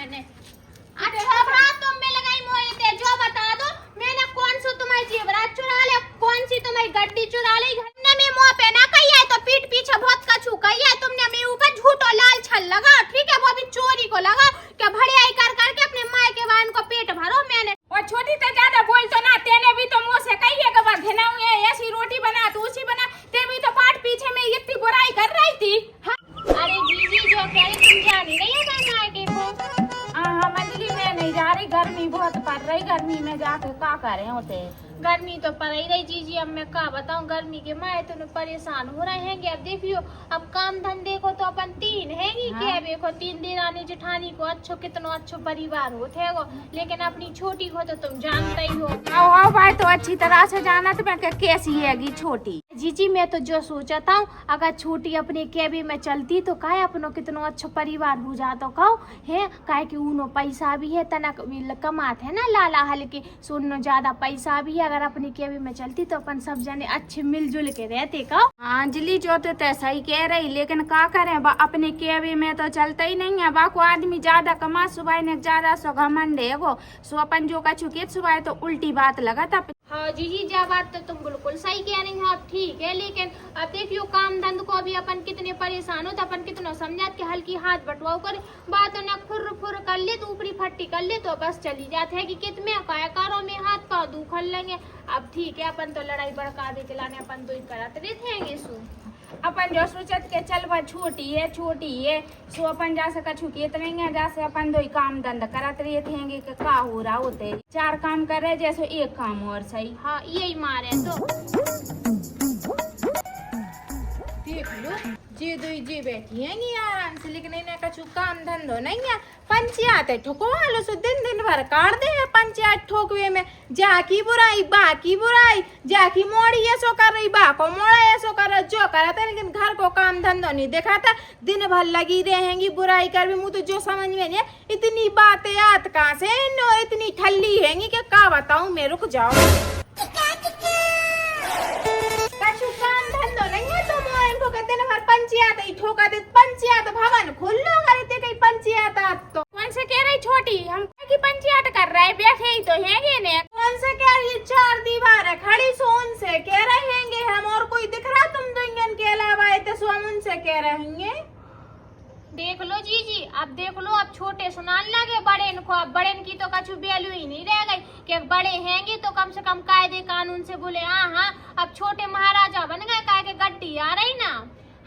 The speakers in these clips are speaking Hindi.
मैंने। अच्छा बात तुम में लगाई मोई थे, जो बता दो मैंने कौन सी तुम्हारी जेवरात चुरा ले, कौन सी तुम्हारी गड्डी चुरा ली। घरने में मुंह पे ना कही है तो पीठ पीछे बहुत कछू कही है तुमने। मेरे ऊपर झूठो लाल छल लगा, ठीक है, वो भी चोरी को लगा क्या भड़ियाई कर करके अपने माए के वाहन को पेट भरो। मैंने और छोटी तो ज्यादा बोल तो ना, तेने भी तो मुंह से कही है कि घिनाऊ है ऐसी रोटी बना तू उसी बना, ते भी तो पाठ पीछे में इतनी बुराई कर रही थी। अरे जीजी जो कह रही तुम जानी नहीं है माए के को। हाँ मंजली मैं नहीं जा रही, गर्मी बहुत पड़ रही, गर्मी में जाके क्या करे होते। गर्मी तो पड़ ही रही जीजी, अब मैं क्या बताऊं, गर्मी के माए तो परेशान हो रहे हैं। अब देखियो अब काम धंधे को तो अपन तीन है क्या देखो, तीन दिन आने जेठानी को अच्छो कितना अच्छो परिवार होते है वो, लेकिन अपनी छोटी को तो तुम जानते ही हो। आओ भाई तो अच्छी तरह से जाना तो मैं कैसी हैगी छोटी। जीजी मैं तो जो सोचता हूँ अगर छोटी अपने कैबे में चलती तो काहे अपनो कितना अच्छा परिवार हो जाता कहो है, काहे कि उनो पैसा भी है तना कमात है ना लाला हल्के सुनो ज्यादा पैसा भी है। अगर अपनी कैबे में चलती तो अपन सब जने अच्छे मिलजुल के रहते कहो। अंजलि जो तो सही कह रही, लेकिन क्या करें अपने कैबे में तो चलता ही नहीं है। बाको आदमी ज्यादा कमा सुबह ने ज्यादा सो घमंड है वो, सो अपन जो का चुके सुबह तो उल्टी बात लगा था। हाँ जीजी जा बात तो तुम बिल्कुल सही कह रही हो, अब ठीक है, लेकिन अब देखियो काम धंध को अभी अपन कितने परेशान हो तो अपन कितना समझा के हल्की हाथ बटवाओ कर बात ना खुर फुर कर ले तो ऊपरी फट्टी कर ले तो बस चली जाते है कि कितने कारों में हाथ पाँव दुखल लेंगे। अब ठीक है अपन तो लड़ाई भड़का दे के लाने अपन तो ही करते रहते सु अपन जो सोचत के चल वह छोटी है सो अपन जा सका छुकी इतने जा से अपन दो काम धंधा करत रहे थे कि का हो रहा होते चार काम कर रहे जैसे एक काम और सही। हाँ यही मारे तो देख लो जी दो जी बैठी है आराम से, लेकिन इन्हें कछु काम धंधो नहीं है। पंचायत ठोकवा लो सो दिन दिन भर काट दे है पंचायत ठोकवे में, जाकी बुराई बाकी बुराई, जाकी मोड़ी ऐसो कर रही बा को मोड़ा ऐसो कर रहा जो करा था, लेकिन घर को काम धंधो नहीं देखा था। दिन भर लगी रहेंगी बुराई कर भी, मुँह तो जो समझ में नहीं इतनी बातें याद कहाँ से इतनी ठल्ली हैंगी कि क्या बताऊं मैं। रुक जाओ कछु काम धंधो नहीं है तो इनको कहते ना हर पंचायत ही ठोका दे, पंचायत भवन खुल लो करते कहीं पंचायत तो कौन से कह रही छोटी हम की पंचायत कर रहे बैठे ही तो हैंगे ने, कौन से कह रही चार दीवार है खड़ी सो उनसे कह रहे हैंगे हम, और कोई दिख रहा तुम दो इंजन के अलावा तो हम उनसे कह रहेंगे। देख लो जीजी अब देख लो अब छोटे सुनान लगे बड़े को, अब बड़े की तो कछु वैल्यू ही नहीं रह गई कि बड़े हैंगे तो कम से कम कायदे कानून से बोले हाँ अब छोटे महाराजा बन गए काहे के गड्डी आ रही ना।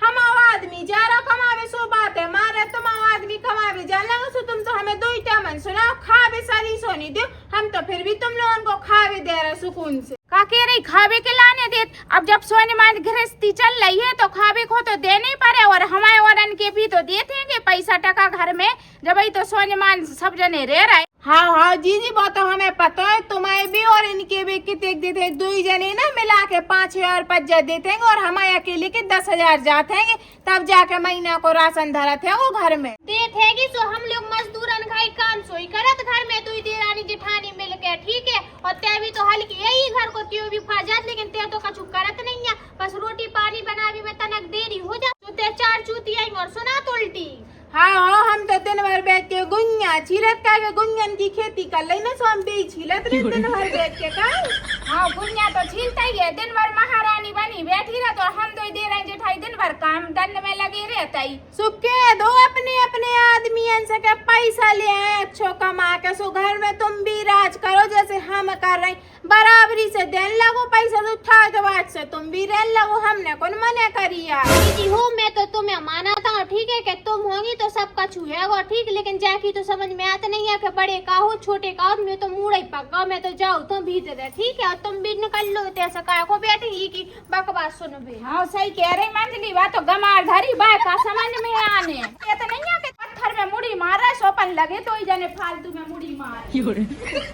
हम आदमी जा रहा कमावे सो बात है मारे, तुम आदमी कमावे जा लगा सो तुम तो हमें दो ही टाइम सुना खावे सारी सोनी दो, हम तो फिर भी तुम लोगों को खावे दे रहे सुकून से। का कह रही खावे के लाने दे, अब जब सोने मान गृहस्थी चल रही है तो खावे को तो देने ही पड़े, और हमारे औरन के भी तो देते हैं पैसा टका घर में जब ही तो सोने मान सब जने रह रहे। हाँ जी वो तो हमें पता है, तुम्हारे भी और इनके भी कितने देते दो ही जने ना मिला के 5,000 पज्जा देते हैं, और हमारे अकेले के 10,000 जाते हैं, तब जाके महीना को राशन धरत है वो घर में देते है सो हम लोग मजदूरन खाई काम सोई करत घर में दुई देरानी जेठानी मिल के, ठीक है, और ते भी तो हल्की यही घर को त्यो भी फा जात, लेकिन ते तो कछु करत नहीं है, बस रोटी पानी बनावी में तनक देरी हो जा तो ते चार चूती आई और सुना तो उल्टी। हाँ हम तो दिन भर बैठ के गुंजा छिलत का गुंजन की खेती कर ले ना, सो हम भी छिलत रहे दिन भर बैठ के का। हाँ गुंजा तो छिलता ही है, दिन भर महारानी बनी बैठी रहा तो हम दो दे रहे जेठाई दिन भर काम धंध में लगे रहता ही। सुखे दो अपने अपने आदमी से के पैसा ले आए अच्छो कमा के, सो घर में तुम भी राज करो जैसे हम कर रहे, बराबरी से देन लगो पैसा तो उठा के बाद से तुम भी रहने लगो, हमने कौन मना करिया। दीदी हो मैं तो तुम्हें माना था ठीक है कि तुम होगी तो सब कछु है वो ठीक, लेकिन जाकी तो समझ में आता नहीं है कि बड़े का हो छोटे का हो, मैं तो मुड़ा ही पक्का मैं तो जाऊँ तो भीतर है ठीक है, और तुम भी निकल लो ऐसा का को बैठे ही की बकवास सुनो भी। हाँ सही कह रही मंजली बात तो गमार धरी बात का समझ में आने, ये तो नहीं है कि पत्थर में मुड़ी मार रहा सोपन लगे तो ही जाने फालतू में मुड़ी मार।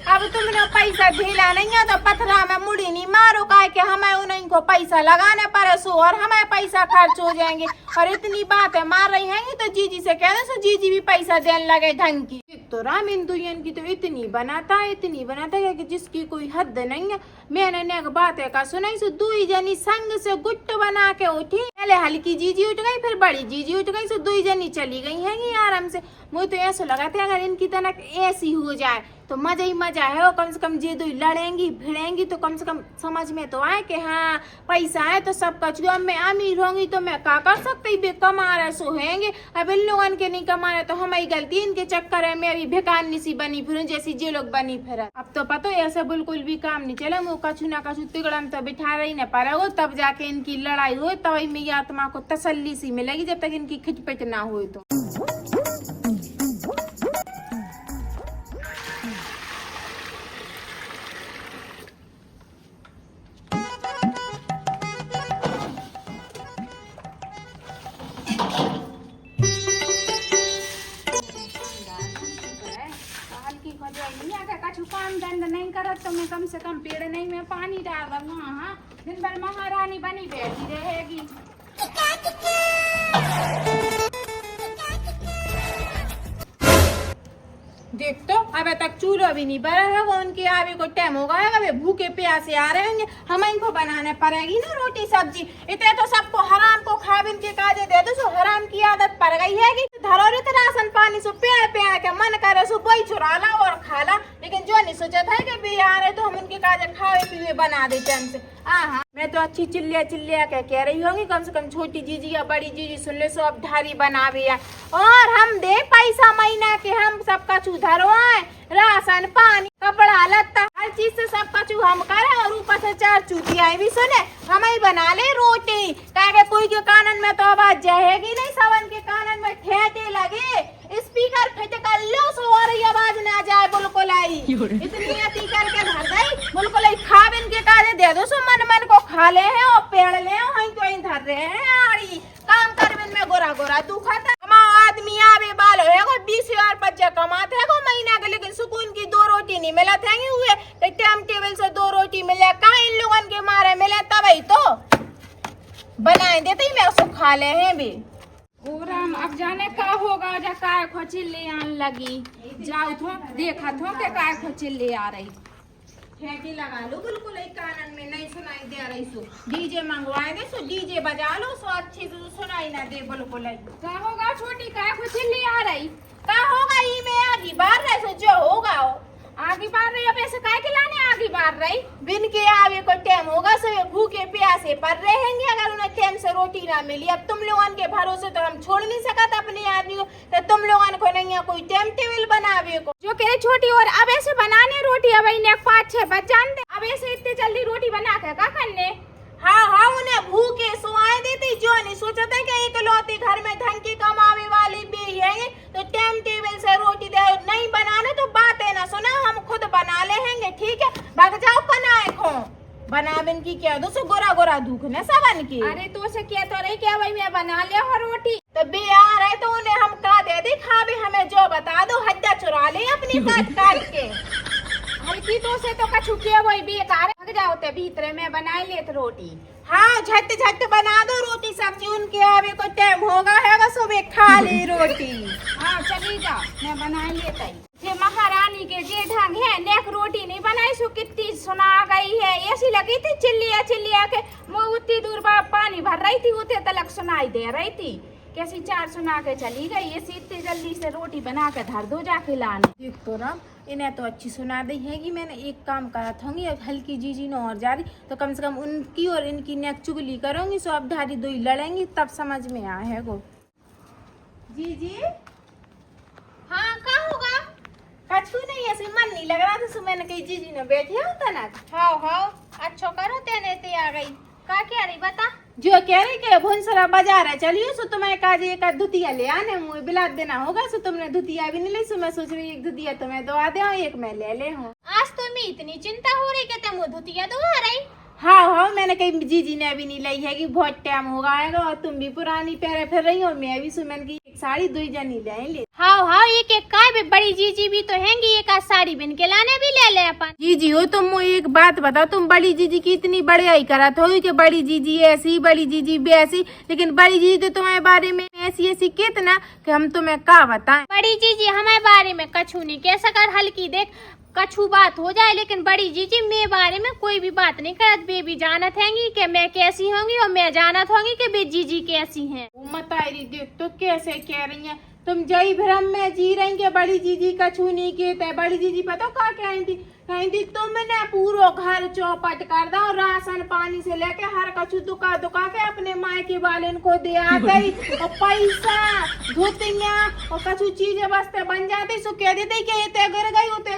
अब तुमने पैसा ढीला नहीं है तो पत्थरा में मुड़ी नहीं मारो, का के हमें उन्हीं को पैसा लगाने पड़े सो और हमें पैसा खर्च हो जाएंगे, और इतनी बात है मार रही है तो जीजी से कह दो सो जीजी भी पैसा देने लगे ढंग की। तो राम इन दुनियन की तो इतनी बनाता है कि जिसकी कोई हद नहीं है। मैंने नेक बात है का सुनाई सो दुई जनी संग से गुट्ट बना के उठी। पहले हल्की जीजी उठ गई, फिर बड़ी जीजी उठ गई, सो दुई जनी चली गई है आराम से। मुझे तो ऐसा लगा था अगर इनकी तनक ऐसी हो जाए तो मजा ही मजा है। और कम से कम ये दुई लड़ेंगी भिड़ेंगी तो कम से कम समझ में तो आए कि हाँ पैसा है तो सब कछ। अब मैं अमीर होंगी तो मैं क्या कर सकती, बे कमा रहे सोहेंगे। अब इन लोगों के नहीं कमा रहे तो हमारी गलती, इनके चक्कर है मैं अभी भिखारनी सी बनी फिरूं जैसी जे लोग बनी फिर। अब तो पता है ऐसा बिल्कुल भी काम नहीं चले। वो कछु ना कछु तिगड़म तो बिठा रही न पारा हो, तब जाके इनकी लड़ाई हो, तब मेरी आत्मा को तसल्ली सी मिलेगी। जब तक इनकी खिचपिच ना हो तो काम धंधा नहीं करत तो मैं कम से कम पेड़ नहीं में पानी डाल दूंगा। हाँ दिन भर महारानी बनी बैठी रहेगी। देख तो अबे तक चूल्हा भी नहीं बना है, वो उनके आवे को टाइम होगा है, भूखे प्यासे आ रहे होंगे। हम इनको बनाने पड़ेगी ना रोटी सब्जी। इतने तो सबको हराम को खाविन के काजे दे दो, सो हराम की आदत पड़ गई है कि धरोरे तो राशन पानी सो पेड़ पेड़ के मन करे सो वही चुरा ला और खा ला। लेकिन जो नहीं सोचा था कि भी आ रहे तो हम उनके काजे खावे पीवे बना दे टाइम से। हाँ मैं तो अच्छी चिल्लिया चिल्लिया के कह रही होंगी, कम से कम छोटी जीजी या बड़ी जीजी सुन ले सो अब ढारी बनावे है। और हम दे पैसा महीना के, हम सबका चूधरो है, राशन पानी कपड़ा लत्ता हर चीज से सबका चू हम करे। और ऊपर से 4 चूतियाँ भी सुने हम ही बना ले रोटी। कहे कोई के कानन में तो आवाज जाएगी नहीं, सबन के कानन में ठेठे लगे स्पीकर फिट कर लो सो और आवाज ना जाए। बिल्कुल आई इतनी अति करके धर गई, बिल्कुल खाविन के काजे दे दो सो मन मन को खा ले है और पेड़ ले वहीं तो धर रहे हैं। आड़ी काम करविन में गोरा गोरा दुखता। कमाओ आदमी आवे बाल है 20,000 बच्चा कमाते है महीना के, लेकिन सुकून की 2 रोटी नहीं मिला थे हुए टाइम टेबल से 2 रोटी मिले कहा इन लोगों के मारे मिले तभी तो बनाए देते मैं उसको खा ले हैं भी। राम अब जाने का होगा जा काय खोचिल्ले आन लगी। जाओ थो देखा थो के काय खोचिल्ले आ रही। ठेकी लगा लो बिल्कुल एक कानन में नहीं सुनाई दे रही सो डीजे मंगवाए दे सो डीजे बजा लो सो अच्छी से सुनाई ना दे बिल्कुल। क्या होगा छोटी काय खोचिल्ले आ रही। क्या होगा ये में आगे बार रहे सो जो होगा आगे बार रही। अब ऐसे काय के लाने आगे बार रही। बिन के आवे को टाइम होगा सो भूखे प्यासे पर रहेंगे अगर उन्हें टाइम से रोटी ना मिली। अब तुम लोगों के भरोसे तो हम छोड़ नहीं सकते अपने आदमी को, तो तुम लोगों को नहीं है कोई टाइम टेबल बनावे को जो कह छोटी। और अब ऐसे बनाने रोटी अब इन्हें 5-6 बज जानते। अब ऐसे इतने जल्दी रोटी बना के क्या करने। हाँ उन्हें भूखे सुआए देती। जो नहीं सोचा था कि इकलौती घर में धन की कमावे वाली भी है तो टाइम टेबल से रोटी दे नहीं बनाने तो बातें ना सुना, हम खुद बना लेंगे। ठीक है भाग जाओ बनाए खो बनावन की क्या दो सो गोरा गोरा दुख न सबन की। अरे तो से क्या तो रही क्या भाई मैं बना लिया हो रोटी तो बे आ रहे तो उन्हें हम का दे दी खावे हमें जो बता दो हड्डा चुरा ले अपनी काट काट के। हल्की तो से तो कछु के वही बेकार भाग जाओ ते भीतर में बना लेत रोटी। हाँ झट झट बना दो रोटी सब्जी, उनके आवे को टाइम होगा है सुबह खा ली रोटी। हाँ चली जाओ मैं बना लेता ही। ये महारानी के जे ढंग है नेक रोटी नहीं बनाई सो कितनी सुना गई है। ऐसी लगी थी चिल्लिया चिल्लिया के वो उतनी दूर पानी भर रही थी उतने तलक सुनाई दे रही थी। कैसी 4 सुना के चली गई। ऐसी इतनी जल्दी से रोटी बना के धर दो जाके लाने। देख तो राम इन्हें तो अच्छी सुना दी है कि मैंने एक काम करा था हल्की जीजी न और जा रही तो कम से कम उनकी और इनकी नेक चुगली करूंगी सो अब ढारी 2 लड़ेंगी तब समझ में आए है को। जीजी हाँ क्या होगा। कछु नहीं ऐसे मन नहीं लग रहा था सो मैंने कही जीजी ने बैठे होता ना। हाँ अच्छो करो तेने ते आ गई का क्या रही बता। जो कह रही कि भुनसरा बाजार है चलिए सो तुम्हें काज एक धुतिया ले आने मुझे बिला देना होगा सो तुमने धुतिया भी नहीं ली सो मैं सोच रही एक धुतिया तुम्हें दवा दे एक मैं ले ले हूँ। आज तो मैं इतनी चिंता हो रही कि तुम धुतिया दवा रही। हाँ मैंने कही जीजी ने अभी नहीं लाई है कि बहुत टाइम होगा आएगा और तुम भी पुरानी पैरे फिर रही हो मैं भी सुमन की एक साड़ी 2 जनी ले। हाँ एक एक काय भी बड़ी जीजी भी तो हैंगी एक आध साड़ी बिन के लाने भी ले ले अपन। जीजी हो तुम मुझे एक बात बताओ तुम बड़ी जीजी की इतनी बढ़िया ही करा था कि बड़ी जीजी ऐसी बड़ी जीजी भी ऐसी, लेकिन बड़ी जीजी तो तुम्हारे बारे में ऐसी ऐसी कितना कि हम तुम्हें का बताएं। बड़ी जीजी हमारे बारे में कछु नहीं कह सकर, हल्की देख कछु बात हो जाए, लेकिन बड़ी जीजी मेरे बारे में कोई भी बात नहीं करत। बेबी जानत हैंगी कि मैं कैसी होंगी और मैं जानत होंगी कि बे जीजी कैसी हैं। मतारी देख तो कैसे कह रही है, तुम जई भ्रम में जी रही के बड़ी जीजी कछु नहीं कहते। बड़ी जीजी पता का कहीं थी तुमने पूरा घर चौपट कर दो, राशन पानी से लेके हर कछु दुका दुका के अपने मायके वाले को दे आते और पैसा धोतिया और कछु चीजें बस्ते बन जाती। सो कह देते कि ये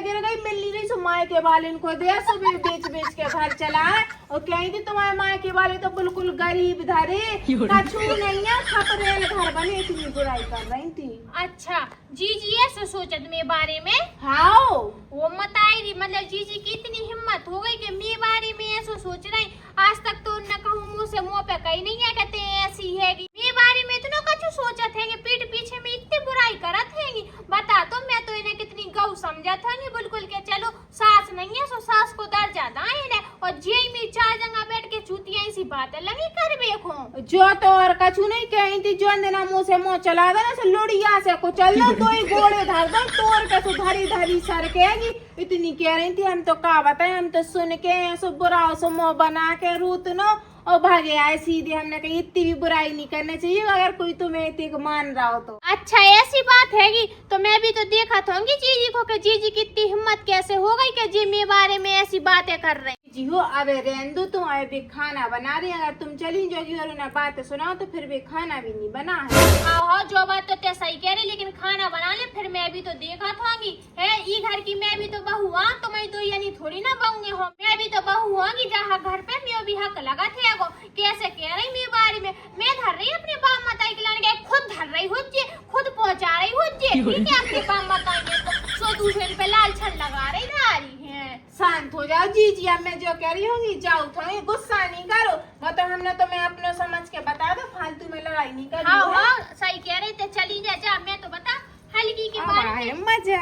गिर गई मिल नहीं रही, सो मायके वाले को दे, सो बेच बेच के घर चलाए। और कहीं थी तुम्हारे मायके वाले तो बिल्कुल गरीब धरे कछु नहीं है, खपरे घर बने, इतनी बुराई कर रही थी। अच्छा जीजी ऐसे सोचत मेरे बारे में? हाँ वो मत आई रही, मतलब जीजी की इतनी हिम्मत हो गई कि मेरे बारे में ऐसा सोच रही। आज तक तो उनने कहूँ मुंह से मुंह पे कही नहीं है कहते ऐसी है। मेरे बारे में इतना कछु सोचत है, पीठ पीछे में इतनी बुराई करत है। बता तो मैं तो इन्हें कितनी गौ समझत है, बिल्कुल के चलो सास नहीं है सो सास को दर्जा दाए ने, और जे में चार जगह बैठ के चूतिया ऐसी बातें लगी कर बेखो। जो तो और कछु नहीं कही थी, जो देना मुंह से मुंह चला देना से लोड़िया से को चल दो, तो ही गोड़े धर दो तोड़ के तो धरी धरी सर केगी। इतनी कह रही थी, हम तो का बताए, हम तो सुन के सो बुरा सो मुंह बना के रूतनो और भागे आए सीधे। हमने कही इतनी भी बुराई नहीं करनी चाहिए अगर कोई तुम्हें इतनी मान रहा हो तो। अच्छा ऐसी बात हैगी, तो मैं भी तो देखा होंगी जीजी को कि जीजी की इतनी हिम्मत कैसे हो गई कि जी मेरे बारे में ऐसी बातें कर रहे जी हो। अबे रेंदू तुम अबे भी खाना बना रही, अगर तुम चली जाओगी और उन्हें बातें सुनाओ तो फिर भी खाना भी नहीं बना है। हाँ जो बात तो ते सही कह रही, लेकिन खाना बना ले फिर मैं भी तो देखा होंगी है। ई घर की मैं भी तो बहू हाँ, तो मैं तो यानी थोड़ी ना बहूंगी हो, मैं भी तो बहू होंगी जहाँ घर पे मैं भी हक लगा थे। कैसे कह रही मेरे बारे में? मैं धर रही अपने बाप माता के लाने, खुद धर रही होती, खुद पहुँचा रही होती, ठीक है अपने बाप माता को सो दूसरे पे लाल छल लगा रही धारी है। शांत हो जाओ जीजी, अब मैं जो कह रही होंगी जाओ, थोड़ी गुस्सा नहीं करो। मतलब हमने तो मैं अपने समझ के बता दो, फालतू में लड़ाई नहीं करी। हाँ सही कह रही थे, चली जा। मैं तो बता हल्की के बारे में मजा,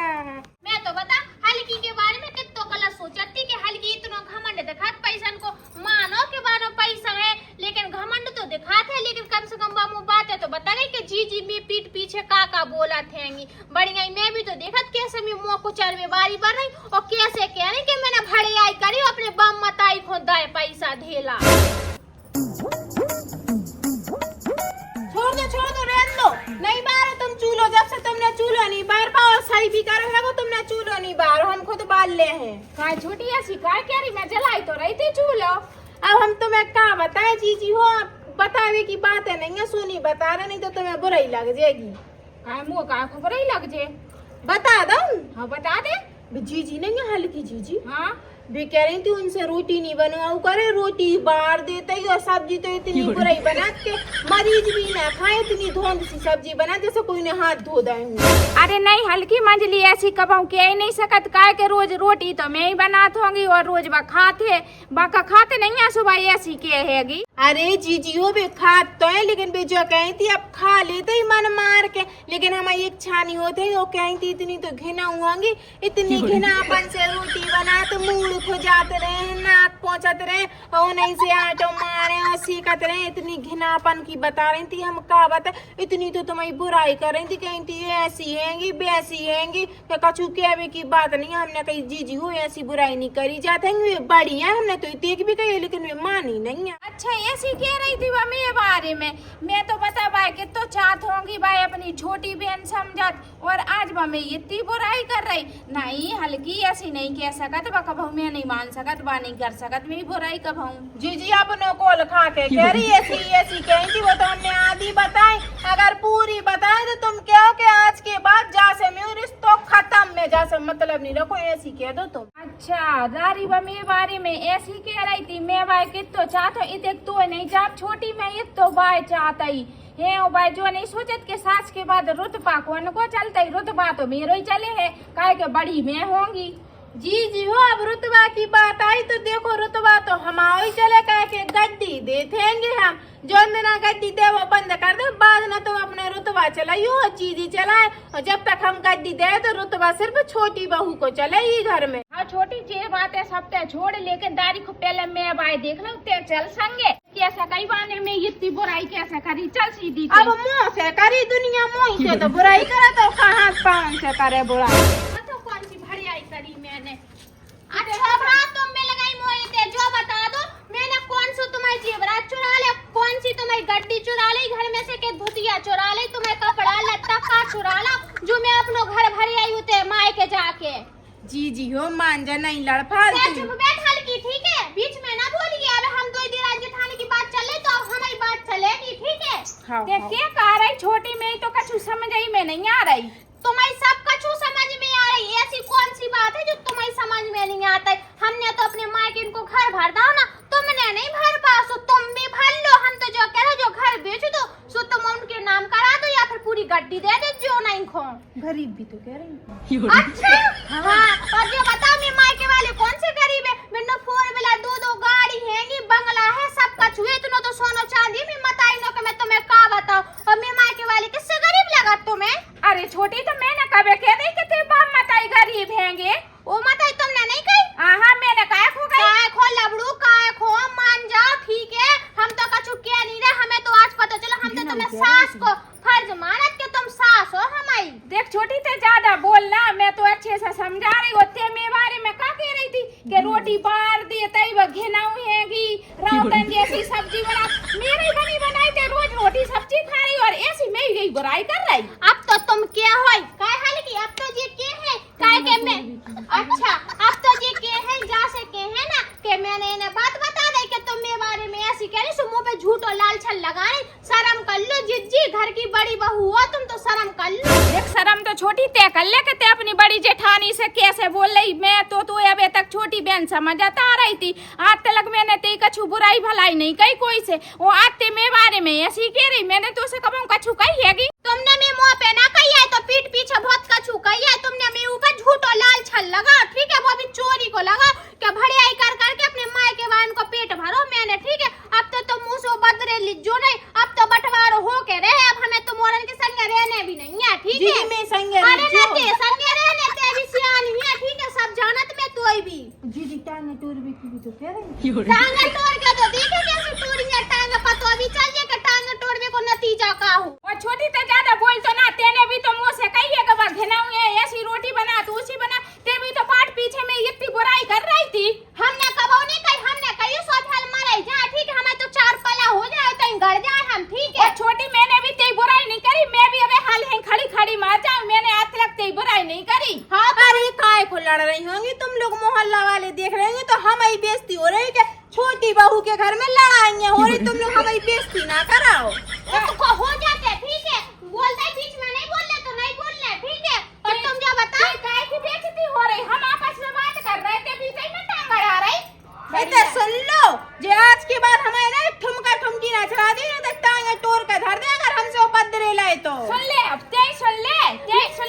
मैं तो बता हल्की के बारे में कितो गलत सोचती कि हल्की इतना घमंड दिखात पैसा को, मानो के मानो पैसा है लेकिन घमंड तो दिखाते है। लेकिन कम से कम बामू बात है तो बता रही कि जीजी में पीठ पीछे का बोला थे। बढ़िया मैं भी तो देखत कैसे मैं मुँह को चरवे बारी बढ़ रही और कैसे कह रही कि मैंने भड़े आई करी अपने बाम मताई को दाए पैसा धेला। छोड़ दो रहने दो, नहीं बारो तुम चूल्हो, जब से तुमने चूल्हो नहीं बार पाओ सही भी करो है, तुमने चूल्हो नहीं बारो, हम खुद बाल ले हैं। काय झूठी ऐसी काय कह रही, मैं जलाई तो रही थी चूल्हो। अब हम तुम्हें क्या बताए जीजी हो, बतावे की बात है नहीं है, सुनी बता रहे, नहीं तो तुम्हें बुराई लग जाएगी। काय मुँह का खबर ही लग जे, बता दो। हाँ बता दे। जीजी नहीं है हल्की जीजी, हाँ भी कह रही थी उनसे रोटी नहीं बनवाऊ करे, रोटी बार देते ही और सब्जी तो इतनी बुराई बनाते मरीज भी ना खाए, इतनी धोंध सी सब्जी बना जैसे कोई ने हाथ धो दे। अरे नहीं हल्की मंजली ऐसी कबाऊ कह ही नहीं सकत, काय के रोज रोटी तो मैं ही बनात होंगी और रोज बा खाते नहीं है सुबह ऐसी के हैगी। अरे जीजी हो भी खात तो है, लेकिन भी जो कही थी अब खा लेते ही मन मार के, लेकिन हमारी इच्छा नहीं होती। वो कही थी इतनी तो घिना होंगी, इतनी घिनापन से रोटी बना तो मूड खो जाते रहे, नाक पहुंचते रहे और नहीं से आटो मारे और सीखते रहे, इतनी घिनापन की बता रही थी। हम क्या बता, इतनी तो तुम्हारी बुराई कर रही थी, कही थी ऐसी हैंगी वैसी हैंगी, कछु कहवे की बात नहीं। हमने कही जीजी हो ऐसी बुराई नहीं करी जाते, बढ़िया हमने तो देख भी कही, लेकिन वे मानी नहीं है। अच्छा ऐसी कह रही थी वह मेरे बारे में, मैं तो बता भाई कि तो चाहत होंगी भाई अपनी छोटी बहन समझत, और आज वह मैं इतनी बुराई कर रही। नहीं हल्की ऐसी नहीं कह सकत, वह कबहू मैं नहीं मान सकत, वह नहीं कर सकत मेरी बुराई कबहू। जीजी अपने को खा के कह रही ऐसी कही थी, वो तो हमने आधी बताई, अगर पूरी बताए तो तुम कहो कि आज के बाद जैसे मैं रिश्तों खत्म, में जैसे मतलब नहीं रखो, ऐसी कह दो तुम। अच्छा दारी वह मेरे बारे में ऐसी कह रही थी, मैं भाई कितो चाहतो इतने तो नहीं चाहत, छोटी मैं ये तो बाय चाहता ही है। ओ भाई जो नहीं सोचत के सास के बाद रुतबा को चलता ही, रुतबा तो मेरो ही चले है, काय के बड़ी मैं होंगी। जी हो, अब रुतबा की बात आई तो देखो रुतबा तो हमारा ही चले, कह के गड्डी देखेंगे हम, जो ना गड्डी दे वो बंद कर दे, बाद न तो अपने रुतबा चलाइयो चीजी चलाए, और जब तक हम गड्डी दे तो रुतबा सिर्फ छोटी बहू को चले ही घर में। हाँ छोटी जे बात है सब ते छोड़, लेकिन दारी को पहले मैं बाय देख लो ते चल संगे कैसा कई बाने में इतनी बुराई कैसे करी, चल सीधी अब मुँह से करी दुनिया, मुँह से तो बुराई करे तो कहाँ पान से करे बुराई। तो कौन सी भड़ियाई करी मैंने? अच्छा बात तुम में लगाई मोई ते जो बता दो, मैंने कौन सी तुम्हारी जेवरात चुरा ले, कौन सी तुम्हारी गड्डी चुरा ली, घर में से के धुतिया चुरा ली, तुम्हें कपड़ा लत्ता का चुरा ला, जो मैं अपनो घर भरी आई होते माय के जाके। जी हो मान जा, नहीं लड़ फालतू। चुप बैठ हल्की, ठीक है, बीच में ना बोलिए। अब हम दो दिन आज जेठानी की बात चले तो अब हमारी बात चलेगी, ठीक है? देख क्या कह रही छोटी में तो कछु समझ आई में नहीं आ रही, तुम्हारी सब कछु समझ में आ रही है, ऐसी कौन सी बात है जो तुम्हारी समझ में नहीं आता है? हमने तो अपने माँ के इनको घर भर दो ना, तुमने नहीं भर पास, तुम भी भर लो। हम तो जो कह रहे जो घर बेच दो सो तुम उनके नाम करा दो या फिर पूरी गड्डी दे दो जो नहीं खो। गरीब भी तो कह रही हूँ। अच्छा हाँ, और जो बताओ मैं मायके वाले कौन से गरीब है? मैंने 4 व्हीलर 2 गाड़ी है, बंगला है, सब कुछ हुए, इतना तो सोना चांदी में मताई नो के मैं तुम्हें का बताऊं। और मैं मायके वाले किससे गरीब लगा तुम्हें? अरे छोटी तो मैंने कभी कह रही कि तेरे बाप मताई गरीब हैंगे, ओ मताई तुमने नहीं कही? हाँ मैंने कहा खो गई, काय खो लबड़ू, काय खो, मान जाओ, ठीक है, हम तो कछु कह नहीं रहे, हमें तो आज पता चला, हम तो तुम्हें सास को फर्ज मानत के तुम सास हो हमारी। देख छोटी ते ज्यादा बोलना, मैं तो अच्छे से समझा रही होते मेरे बारे में का कह रही थी कि रोटी बार दी तई वो घिनाऊ हैगी, रावतन जैसी सब्जी बना, मेरी बनी बनाई ते रोज रोटी सब्जी खा रही और ऐसी मैं ही बुराई कर रही। अब तो तुम क्या होई काय हाल की, अब तो ये के है काय के मैं, अच्छा अब तो ये के है जा से के है ना कि मैंने इन्हें बात बता दी कि तुम मेरे बारे में ऐसी कह रही, सो मुंह पे झूठ और लाल छल लगा रही। शर्म कर लो जिज्जी, घर की बड़ी बहू हो तुम तो शर्म कर लो। देख शर्म तो छोटी तय कर ले कि ते अपनी बड़ी जेठानी से कैसे बोल रही, मैं तो तू अबे तक छोटी बहन समझता आ रही थी, आज तक मैंने ते कछु बुराई भलाई नहीं कही कोई से, वो आज ते मेरे बारे में ऐसी कह रही, मैंने तो उसे कब कछु कही हैगी? तुमने मेरे मुंह पे ना कही है तो पीठ पीछे बहुत कछु कही है, तुमने मेरे ऊपर झूठ और लाल छल लगा, ठीक है, वो भी चोरी को लगा कि भड़ियाई कर करके अपने माँ के वाहन को पेट भरो मैंने, ठीक है? अब तो तुम मुंह से बदरे लिजो नहीं, अब तो बंटवारो हो के रहे, अब हमें तुम औरन के संग रहने भी नहीं है, ठीक है? मैं संग अरे ना ते संग रहने ते भी सियानी है, ठीक है, सब जानत में तोई भी। जी टांगे टूर भी तो कह रही हूँ। टांगे तोड़ के तो देखे कैसे टूरियां टांगे, पतो अभी चल जाए कि टांगे तोड़ने को नतीजा का हो। और छोटी तो ज्यादा बोल तो ना, तेने भी तो मुंह से कही है कि घिनाऊ है, ऐसी रोटी बना तू उसी बना, ते भी तो पाठ पीछे में इतनी बुराई कर रही थी। हमने कबो नहीं कही, हमने कही सोफल मरे जा, ठीक है, हमें तो 4 पला हो जाए तो गड़ जाए हम, ठीक है? और छोटी मैंने भी तेरी बुराई नहीं करी, मैं भी अबे हाल है खड़ी खड़ी मार जाऊं, मैंने आज तक तेरी बुराई नहीं करी। हाँ अरे काय को लड़ रही होंगी तुम लोग, मोहल्ला वाले देख रहे होंगे तो हमारी बेइज्जती हो रही है, छोटी बहू के घर में लड़ाइयाँ हो रही, तुम लोग हमारी बेइज्जती ना कराओ। तो हो जाते, ठीक है, बोलते बीच में नहीं बोलने तो नहीं बोलने, ठीक है? और तुम जो बताओ काय की बेइज्जती हो रही, हम आपस में बात कर रहे थे, बीच में टांग अड़ा रही। तो सुन लो, जो आज के बाद हमें ना ठुमका ठुमकी ना चला दी ना तो टांगे तोड़ कर धर दे अगर हमसे उपद्रे लाए तो। सुन ले अब ते सुन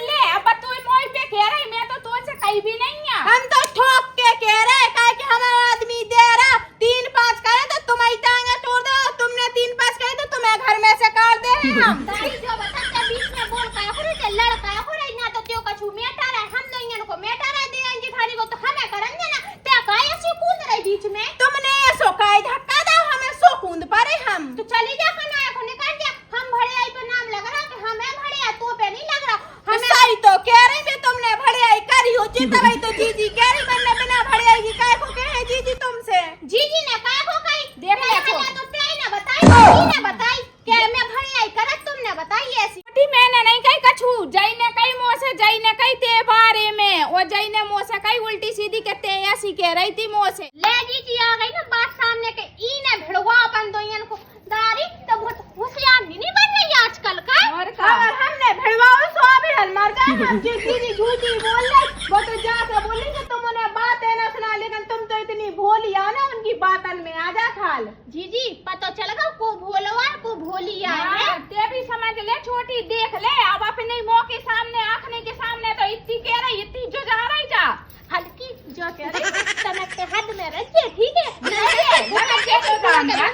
ले, अब तू मोई पे कह रही, मैं तो तुझसे कहीं भी नहीं है। हम तो ठोक के कह रहे हैं कि हमारा आदमी दे रहा 3-5 करे तो तुम्हारी टांगे तोड़ दो, तुमने 3-5 करे तो तुम्हें घर में से काट दे रहे हम। दाई जो बताते बीच में बोल का हो रही है, लड़का हो रही ना तो त्यो कछु मेटा रहा, हम तो इनको मेटा रहा दे जेठानी को तो हमें करेंगे ना, ते काय ऐसे कूद रही बीच में? तुमने सो काय धक्का दो हमें, सो कूद पड़े हम। तो चली जा खनाया को निकाल जा, हम भड़ियाई पे नाम लग रहा कि हमें भड़िया तो पे नहीं लग रहा। हमें सही तो कह रही थी, तुमने भड़ियाई करी हो चितवई तो जीजी कह रही, मैंने बिना भड़ियाई की काय को कहे जीजी तुमसे। जीजी ने काय को कही, देख ले तो। तो तेई ने बताई, जीजी ने बताई कि मैं भड़ियाई करत, तुमने बताई ऐसी। छोटी मैंने नहीं कही कछु, जई ने कही मुंह से, जई ने कही ते बारे में, और जई ने मुंह से कही उल्टी सीधी के ते ऐसी कह रही थी मुंह से। ले जीजी आ गई ना बात सामने के, ई ने भिड़वा अपन दोयन को दारी तो बहुत होशियार नहीं बन रही आजकल का। और अगर हमने भिड़वाओ तो अभी हल मर जाए हम। जीजी झूठी बोल रही, वो तो जाके बोली कि तुम उन्हें बात है ना सुना, लेकिन तुम तो इतनी भोली आ ना, उनकी बातन में आ जा खाल। जीजी पता चल गया को भोलवा को भोली है। ते भी समझ ले छोटी, देख ले अब अपने मुंह के सामने, आंखने के सामने तो इतनी कह रही, इतनी जो जा रही जा हल्की जो कह रही तनक के हद में रहिए, ठीक है?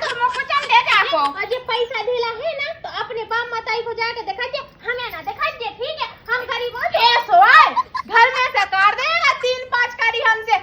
तो मुझको चल दे जाको। और ये पैसा ढीला है ना तो अपने बाप माताई को जाके दिखा दे, हमें ना दिखा दे, ठीक है? हम गरीब हो घर में से काट देगा 3-5 करी हमसे,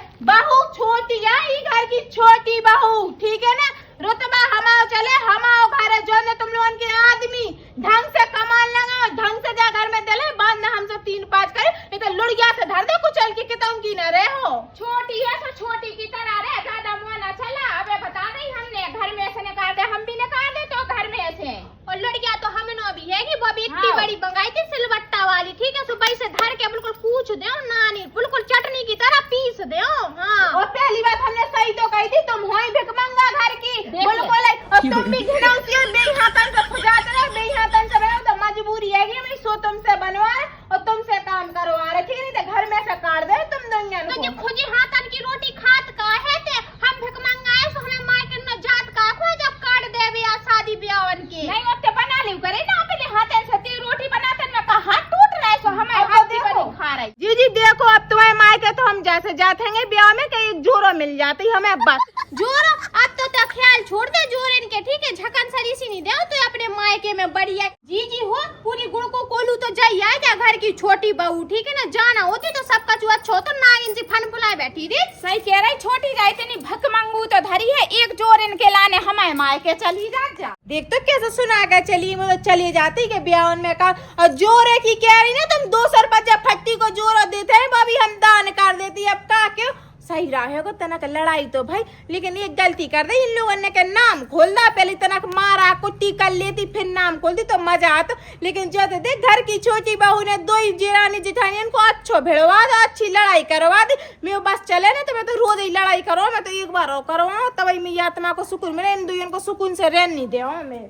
गाँव की न रहे हो। छोटी है तो छोटी की तरह रहे, ज्यादा मुँह न चला। अबे बता रही हमने घर में से निकाल दे, हम भी निकाल दे तो घर में से। और लड़कियां तो हमने भी है कि वो भी इतनी हाँ। बड़ी मंगाई थी सिलवट्टा वाली, ठीक है, सुबह से धर के बिल्कुल पूछ दो नानी, बिल्कुल चटनी की तरह पीस दो। हाँ और पहली बात हमने सही तो कही थी, तुम हो ही भिखमंगा घर की, देख बिल्कुल। और तुम भी घिनौती हो, बेहातन से खुजाते रहे, बेहातन से रहो तो मजबूरी है कि हमें सो तुमसे बनवाए और तुमसे काम करवा रहे, ठीक है, नहीं तो घर में से काट दे तुम दुनिया तो को। जब खुजी हाथन की रोटी खात का है ते हम भिखमंगा है, सो हमें मायके न जात का खो जब काट देवे या शादी ब्याहन की। नहीं होते बना लियो करे ना, अपने हाथ से ती रोटी बनाते में का हाथ टूट रहा है, सो हमें अब हाथ की देखो। बनी खा रही। जी जी देखो, अब तुम्हारे मायके तो हम जैसे जाते हैं ब्याह में कहीं एक जोरो मिल जाती हमें बस। जोर अब तो ख्याल छोड़ दे जोर इनके, ठीक है, झकन सरी सी नहीं दे तो अपने मायके में बढ़िया। जी हो पूरी गुड़ को कोलू तो जाई आए जा घर की छोटी बहू, ठीक है ना, जाना होती तो सबका चुआ छो तो नागिन सी फन फुलाए बैठी रे। सही कह रही, छोटी जाए इतनी भक मंगू तो धरी है, एक जोर इनके लाने हमें मायके चली जा। देख तो कैसे सुना के चली, वो तो चली जाती के ब्याह में का। और जोरे की कह रही ना तुम, 200 रुपया फट्टी को जोर देते हैं भाभी, हम दान कर देती। अब का क्यों सही रहा है तनक लड़ाई तो भाई, लेकिन एक गलती कर दे इन लोगों ने के नाम खोल दा, पहले तनक मारा कुट्टी कर लेती फिर नाम खोल दी तो मजा आता। लेकिन जो तो देख घर की छोटी बहू ने 2 जेरानी जिठानी इनको अच्छो भिड़वा दा, अच्छी लड़ाई करवा दी। मैं बस चले ना तो मैं तो रोज ही लड़ाई करो, मैं तो एक बार और करो तभी मेरी आत्मा को सुकून मिले, इन दुनिया को सुकून से रहने नहीं दे मैं।